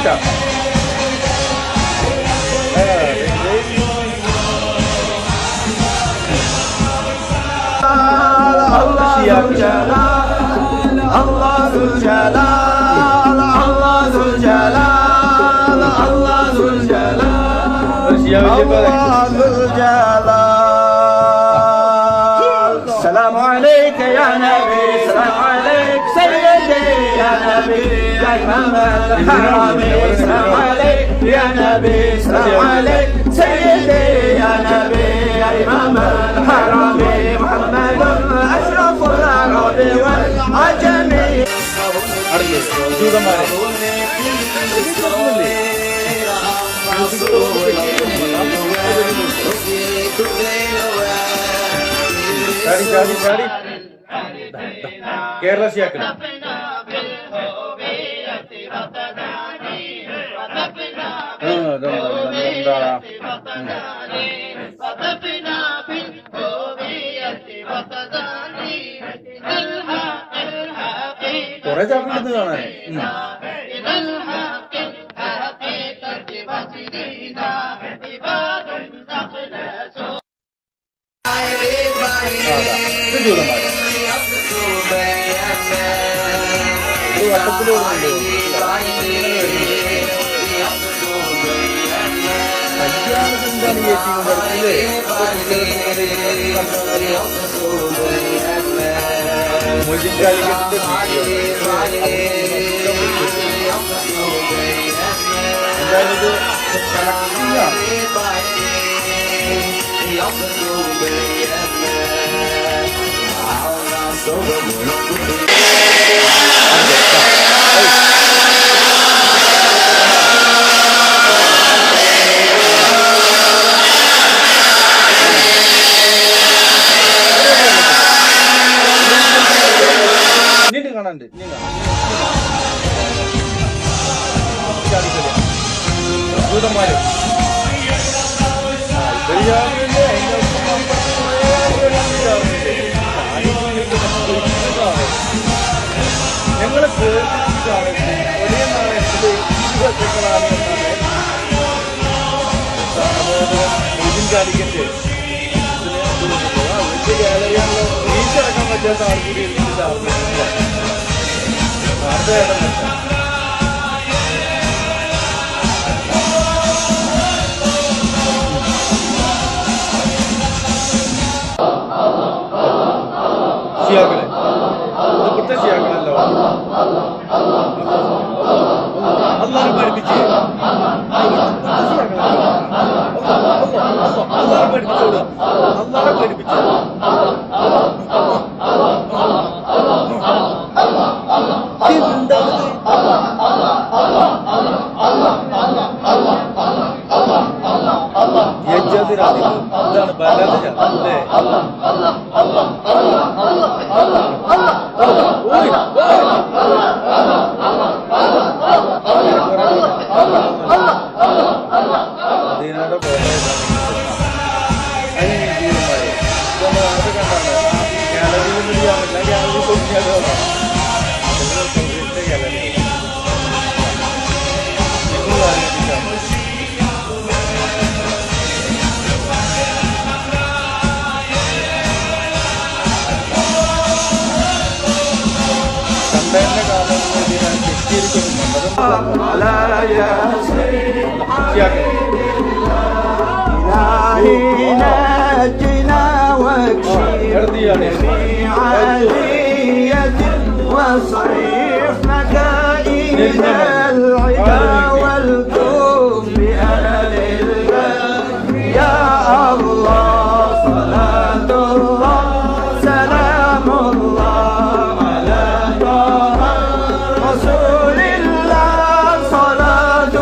Puta. Allah Zülcelal, Allah Zülcelal, Allah Zülcelal, Allah Zülcelal, Allah Zülcelal. Selamu aleyke ya Nebi, selamu aleyke seyyidi ya Nebi, ya İmam el-Harami. Selamu aleyke ya Nebi, selamu aleyke seyyidi ya Nebi, ya İmam el-Harami. Muhammedun eşraful Arabi vel Acemi. Cari. Kerala siakan. Korea siakan itu kan? Itu juga mana? Itu apa dulu? Ajar sendiri ya tinggal boleh. Mungkin kali kita dan itu sangat siap. Ini kanan deh, ini kanan. Cari saja. Sudah mari. ഞങ്ങൾക്ക് ഒരേ നാളത്തിൽ 20 കാലിക്കറ്റ് വലിയ ഗാലറിയാണല്ലോ റീച്ചടക്കാൻ പറ്റാത്ത ആൾ കൂടി ഷിയാക്കളെ ഇവിടുത്തെ ഷിയാക്കളല്ലോ അള്ളാഹ് പഠിപ്പിച്ച് അള്ളാഹ് പഠിപ്പിച്ചോളൂ അള്ളാഹ് പഠിപ്പിച്ചു ഇതാണ് ഭരണ അല്ലേ അതിനാടെ ഗാലറിയിൽ ചെയ്യാൻ പറ്റില്ല ഗാലറി പൊങ്ങിയാലോ ഗാലറി إلهي نجنا واكشفني في عالية واصرف مكائد العدا والكوم بأهل الباب يا الله صلاة الله سلام الله على طه رسول الله صلاة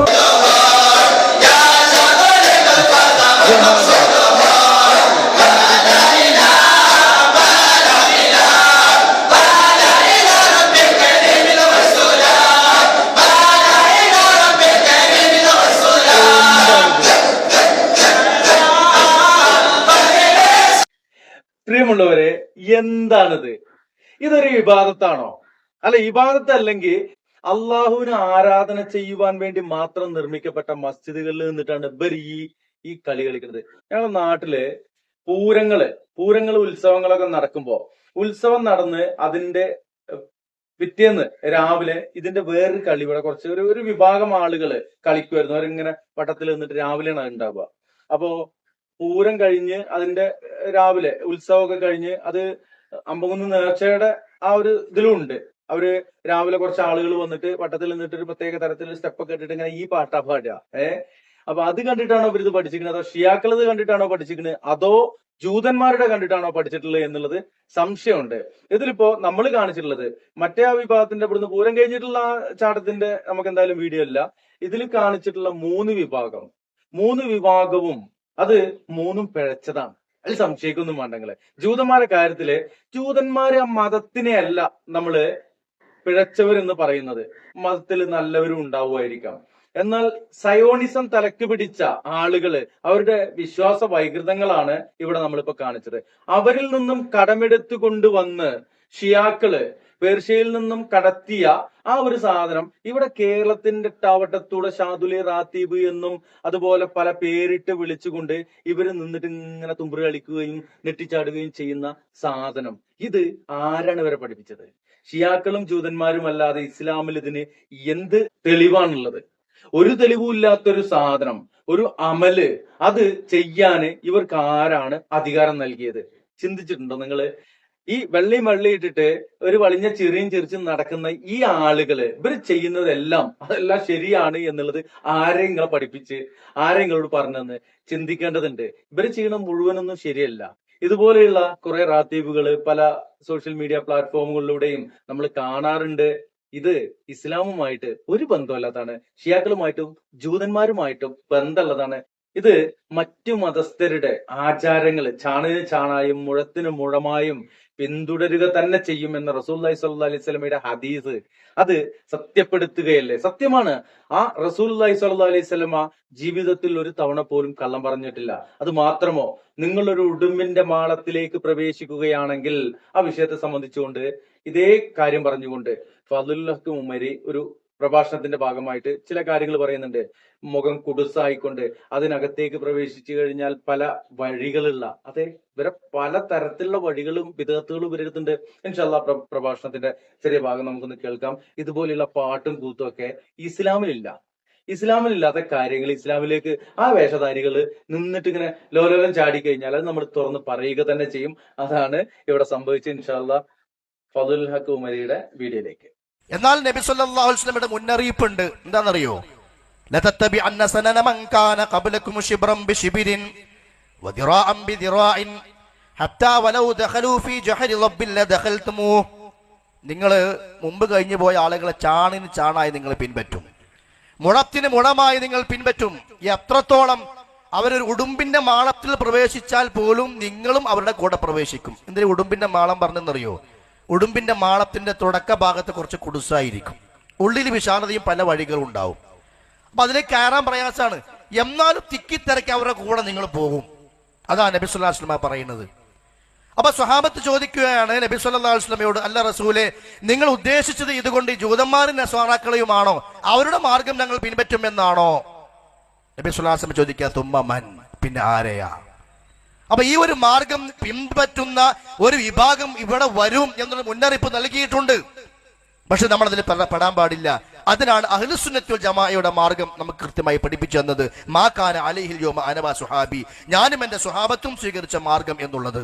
പ്രിയമുള്ളവരെ, എന്താണിത്? ഇതൊരു ഇബാദത്താണോ? അല്ല, ഇബാദത്ത് അല്ലെങ്കിൽ അള്ളാഹുവിന് ആരാധന ചെയ്യുവാൻ വേണ്ടി മാത്രം നിർമ്മിക്കപ്പെട്ട മസ്ജിദുകളിൽ നിന്നിട്ടാണ് ഇവർ ഈ കളി കളിക്കുന്നത്. ഞങ്ങളുടെ നാട്ടില് പൂരങ്ങള് ഉത്സവങ്ങളൊക്കെ നടക്കുമ്പോ ഉത്സവം നടന്ന് അതിന്റെ പിറ്റേന്ന് രാവിലെ ഇതിന്റെ വേറൊരു കളി ഇവിടെ കുറച്ച് ഒരു വിഭാഗം ആളുകള് കളിക്കുമായിരുന്നു. അവരിങ്ങനെ വട്ടത്തിൽ നിന്നിട്ട് രാവിലെയാണ് അത് ഉണ്ടാവുക. അപ്പോ പൂരം കഴിഞ്ഞ് അതിന്റെ രാവിലെ ഉത്സവമൊക്കെ കഴിഞ്ഞ് അത് അമ്പകുന്ന് നേർച്ചയുടെ ആ ഒരു ഇതിലും ഉണ്ട്. അവര് രാവിലെ കുറച്ച് ആളുകൾ വന്നിട്ട് വട്ടത്തിൽ നിന്നിട്ട് ഒരു പ്രത്യേക തരത്തിൽ സ്റ്റെപ്പൊക്കെ ഇട്ടിട്ട് ഇങ്ങനെ ഈ പാട്ടാ പാടുക. അപ്പൊ അത് കണ്ടിട്ടാണോ ഇവർ ഇത് പഠിച്ചിരിക്കുന്നത്, അതോ ഷിയാക്കളത് കണ്ടിട്ടാണോ പഠിച്ചിരിക്കുന്നത്, അതോ ജൂതന്മാരുടെ കണ്ടിട്ടാണോ പഠിച്ചിട്ടുള്ളത് എന്നുള്ളത് സംശയമുണ്ട്. ഇതിലിപ്പോ നമ്മൾ കാണിച്ചിട്ടുള്ളത് മറ്റേ ആ വിഭാഗത്തിന്റെ ഇവിടുന്ന് പൂരം കഴിഞ്ഞിട്ടുള്ള ചാട്ടത്തിന്റെ നമുക്ക് എന്തായാലും വീഡിയോ ഇല്ല. ഇതിൽ കാണിച്ചിട്ടുള്ള മൂന്ന് വിഭാഗവും അത് മൂന്നും പിഴച്ചതാണ്. അതിൽ സംശയിക്കൊന്നും വേണ്ടെങ്കില്. ജൂതന്മാരുടെ കാര്യത്തില് ജൂതന്മാര് ആ മതത്തിനെ അല്ല നമ്മള് പിഴച്ചവരെന്ന് പറയുന്നത്. മതത്തിൽ നല്ലവരും ഉണ്ടാവുമായിരിക്കാം. എന്നാൽ സയോണിസം തലക്ക് പിടിച്ച ആളുകള് അവരുടെ വിശ്വാസ വൈകൃതങ്ങളാണ് ഇവിടെ നമ്മളിപ്പോ കാണിച്ചത്. അവരിൽ നിന്നും കടമെടുത്തു കൊണ്ടുവന്ന് ഷിയാക്കള് പേർഷ്യയിൽ നിന്നും കടത്തിയ ആ ഒരു സാധനം ഇവിടെ കേരളത്തിന്റെ ടാവട്ടത്തൂടെ ഷാദുലി റാത്തീബ് എന്നും അതുപോലെ പല പേരിട്ട് വിളിച്ചുകൊണ്ട് ഇവര് നിന്നിട്ട് ഇങ്ങനെ തുമ്പുറ് കളിക്കുകയും നെട്ടിച്ചാടുകയും ചെയ്യുന്ന സാധനം, ഇത് ആരാണ് ഇവരെ പഠിപ്പിച്ചത്? ഷിയാക്കളും ജൂതന്മാരും അല്ലാതെ ഇസ്ലാമിൽ ഇതിന് എന്ത് തെളിവാണുള്ളത്? ഒരു തെളിവുമില്ലാത്തൊരു സാധനം, ഒരു അമല്, അത് ചെയ്യാന് ഇവർക്ക് ആരാണ് അധികാരം നൽകിയത്? ചിന്തിച്ചിട്ടുണ്ടോ നിങ്ങള്? ഈ വെള്ളിയും ഇട്ടിട്ട് ഒരു വളിഞ്ഞ ചിറിയും ചിരിച്ചും നടക്കുന്ന ഈ ആളുകള് ഇവർ ചെയ്യുന്നതെല്ലാം അതെല്ലാം ശരിയാണ് എന്നുള്ളത് ആരെയും നിങ്ങളെ പഠിപ്പിച്ച് ആരെയും നിങ്ങളോട് പറഞ്ഞെന്ന് ചിന്തിക്കേണ്ടതുണ്ട്. ഇവർ ചെയ്യണ മുഴുവനൊന്നും ശരിയല്ല. ഇതുപോലെയുള്ള കുറെ റാത്തീബുകള് പല സോഷ്യൽ മീഡിയ പ്ലാറ്റ്ഫോമുകളിലൂടെയും നമ്മൾ കാണാറുണ്ട്. ഇത് ഇസ്ലാമുമായിട്ട് ഒരു ബന്ധമല്ലാത്തതാണ്. ഷിയാക്കളുമായിട്ടും ജൂതന്മാരുമായിട്ടും ബന്ധമുള്ളതാണ്. ഇത് മറ്റു മതസ്ഥരുടെ ആചാരങ്ങള് ചാണിന് ചാണായും മുഴത്തിന് മുഴമായും പിന്തുടരുക തന്നെ ചെയ്യും എന്ന റസൂലുള്ളാഹി സ്വല്ലല്ലാഹി അലൈഹി വസല്ലമയുടെ ഹദീസ് അത് സത്യപ്പെടുത്തുകയല്ലേ? സത്യമാണ്. ആ റസൂലുള്ളാഹി സ്വല്ലല്ലാഹി അലൈഹി വസല്ലമ ജീവിതത്തിൽ ഒരു തവണ പോലും കള്ളം പറഞ്ഞിട്ടില്ല. അത് മാത്രമോ, നിങ്ങളൊരു ഉടുമ്പിന്റെ മാളത്തിലേക്ക് പ്രവേശിക്കുകയാണെങ്കിൽ ആ വിഷയത്തെ സംബന്ധിച്ചുകൊണ്ട് ഇതേ കാര്യം പറഞ്ഞുകൊണ്ട് ഫളുൽ ഹക്ക് ഉമരി ഒരു പ്രഭാഷണത്തിന്റെ ഭാഗമായിട്ട് ചില കാര്യങ്ങൾ പറയുന്നുണ്ട്. മുഖം കുടുസായിക്കൊണ്ട് അതിനകത്തേക്ക് പ്രവേശിച്ചു കഴിഞ്ഞാൽ പല വഴികളുള്ള, അതെ, ഇവരെ പല തരത്തിലുള്ള വഴികളും വിദഗ്ധകളും ഇവരെടുത്തുണ്ട്. ഇൻഷാ അല്ലാഹ് പ്രഭാഷണത്തിന്റെ ചെറിയ ഭാഗം നമുക്കൊന്ന് കേൾക്കാം. ഇതുപോലെയുള്ള പാട്ടും കൂത്തും ഒക്കെ ഇസ്ലാമിലില്ലാത്ത കാര്യങ്ങൾ ഇസ്ലാമിലേക്ക് ആ വേഷധാരികള് നിന്നിട്ട് ഇങ്ങനെ ലോലോലം ചാടിക്കഴിഞ്ഞാൽ അത് നമ്മൾ തുറന്ന് പറയുക തന്നെ ചെയ്യും. അതാണ് ഇവിടെ സംഭവിച്ചത്. ഇൻഷാ അല്ലാഹ് ഫളുൽ ഹക്ക് ഉമരിയുടെ വീഡിയോയിലേക്ക്. എന്നാൽ നബി സല്ലല്ലാഹു അലൈഹി വസല്ലമയുടെ മുന്നറിയിപ്പുണ്ട്. എന്താണെന്നറിയോ? ലതത്തബിഅന്ന സനന മൻ കാന ഖബ്ലകും ശിബ്റൻ ബിശിബ്രിൻ വദിറാഅൻ ബിദിറാഇൻ ഹത്താ വലൗ ദഖലൂ ഫീ ജഹരി റബ്ബിൽ ലദഖൽതുമൂ. നിങ്ങൾ മുമ്പ് കഴിഞ്ഞു പോയ ആളുകളെ ചാണിന് ചാണായി നിങ്ങൾ പിൻപറ്റും, മുളത്തിന് മുളമായി നിങ്ങൾ പിൻപറ്റും. എത്രത്തോളം അവരൊരു ഉടുമ്പിന്റെ മാളത്തിൽ പ്രവേശിച്ചാൽ പോലും നിങ്ങളും അവരുടെ കൂടെ പ്രവേശിക്കും. എന്തിനാ ഉടുമ്പിന്റെ മാളം പറഞ്ഞെന്നറിയോ? ഉടുമ്പിന്റെ മാളത്തിന്റെ തുടക്ക ഭാഗത്ത് കുറച്ച് കുടുസായിരിക്കും, ഉള്ളിൽ വിശാലതയും പല വഴികളും ഉണ്ടാവും. അപ്പൊ അതിലേക്ക് കയറാൻ പ്രയാസമാണ്. എന്നാലും തിക്കിത്തിരക്കി അവരുടെ കൂടെ നിങ്ങൾ പോകും. അതാണ് നബി സല്ലല്ലാഹു അലൈഹി വസല്ലം പറയുന്നത്. അപ്പൊ സ്വഹാബത്ത് ചോദിക്കുകയാണ് നബി സല്ലല്ലാഹു അലൈഹി വസല്ലമയോട്, അല്ല റസൂലേ, നിങ്ങൾ ഉദ്ദേശിച്ചത് ഇതുകൊണ്ട് ജൂതന്മാരും നസ്വാറാക്കളെയുമാണോ, അവരുടെ മാർഗം ഞങ്ങൾ പിൻപറ്റുമെന്നാണോ? നബി സല്ലല്ലാഹു അലൈഹി വസല്ലം ചോദിക്കുക, തുമ്മമൻ, പിന്നെ ആരെയാ? അപ്പൊ ഈ ഒരു മാർഗം പിൻപറ്റുന്ന ഒരു വിഭാഗം ഇവിടെ വരും എന്നൊരു മുന്നറിയിപ്പ് നൽകിയിട്ടുണ്ട്. പക്ഷെ നമ്മൾ അതിൽ പെടാൻ പാടില്ല. അതിനാണ് അഹ്ലുസുന്നത്ത് വൽ ജമാഅയുടെ മാർഗം നമുക്ക് കൃത്യമായി പഠിപ്പിച്ചു തന്നത്. മാ കാന അലൈഹിൽ യൗമ അന വ സുഹാബി, ഞാനും എന്റെ സുഹാബത്തും സ്വീകരിച്ച മാർഗം എന്നുള്ളത്.